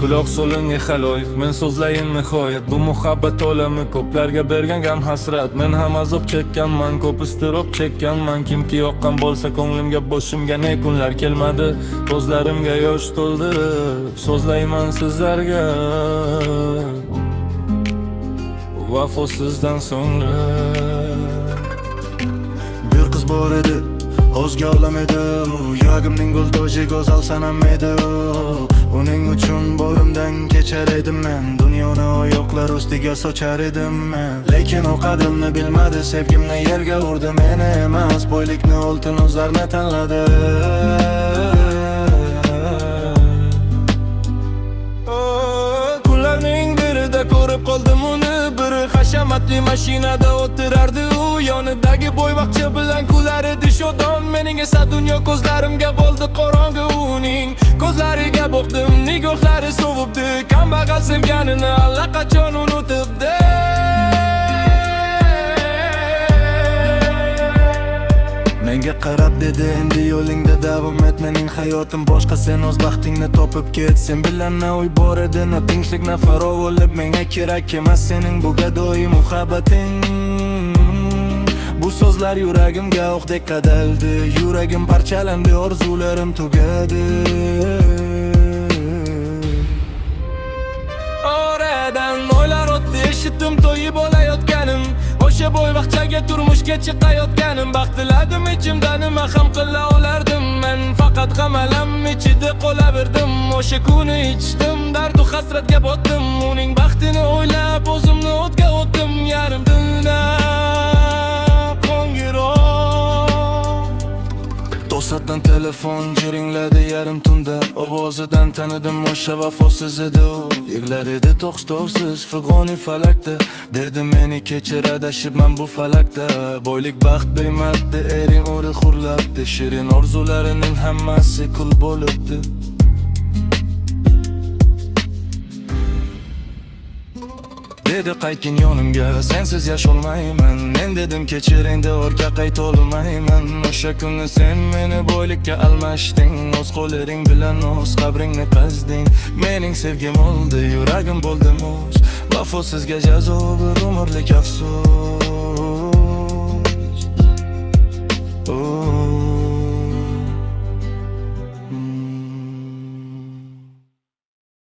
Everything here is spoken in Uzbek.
Quloq soling xaloyiq, men so'zlayin nihoyat. Bu muhabbat olami ko'plarga bergan gam hasrat. Men ham azob chekkanman, ko'p iztirob chekkanman. Kimki yoqqan bo'lsa ko'nglimga, boshimga ne kunlar kelmadi. Ko'zlarimga yosh to'ldirib so'zlayman sizlarga. Vafosizdan so'ngra bir qiz bor edi, o'zga olam edi. Yuragimning guldoji go'zal sanam edi. Uning uchun bo'limdan kechar edim men. Dunyoni oyoqlar ustiga sochar edim men. Lekin o qadrimni bilmadi, sevgimni yerga urdi. Meni emas, boylikni, oltin o'zlarni tanladi. Kunlarning birida ko'rib qoldim uni. Biri hashamatli mashinada o'tirardi u. Yonidagi bo'yvaqcha bilan kular edi shodon. Mening esa dunyo ko'zlarimga bo'ldi qorong'i. Uning ko'zlariga boqdim, nigohlari sovibdi. Kambag'al sevganini allaqachon unutibdi. Menga qarab dedi, endi yo'lingda davom et. Mening hayotim boshqa, sen o'z baxtingni topib ket. Sen bilan na uy bor edi, na tinchlik, na farovonlik. Menga kerak emas sening bu gadoyi muhabbating. Bu so'zlar yuragimga o'qdek qadaldi. Yuragim parchalandi, orzularim tugadi. Oradan oylar o'tdi, eshitdim to'yib olayotganim. O'sha bo'yvaqchaga turmushga chiqayotganim. Baxtiladim ichimda, nima ham qila olardim. Men faqat qamalam ichida qolaverdim. O'sha kuni ichdim, dardu hasratga botdim. Uning baxtini o'ylab o'zimni o'tga otdim. Yarim dilda To'satdan telefon jiringladi yarim tunda. Ovozidan tanidim, o'sha vafosiz edi u. Yig'lar edi to'xtovsiz fig'oni falakda. Derdi meni kechir, adashibman bu falakda. Boylik, baxt beymatdi, ering uri hurlabdi. Shirin orzularining hammasi kul bo'libdi. Dedi qaytgin yonimga, sensiz yasholmayman. Men dedim kechir, endi orqa qayta olmayman. O'sha kuni sen meni boylikka almashding. O'z qo'llaring bilan o'z qabringni qazding. Mening sevgim oldi, yuragim bo'ldi muz. Vafosizga jazo, bir umrlik afsus.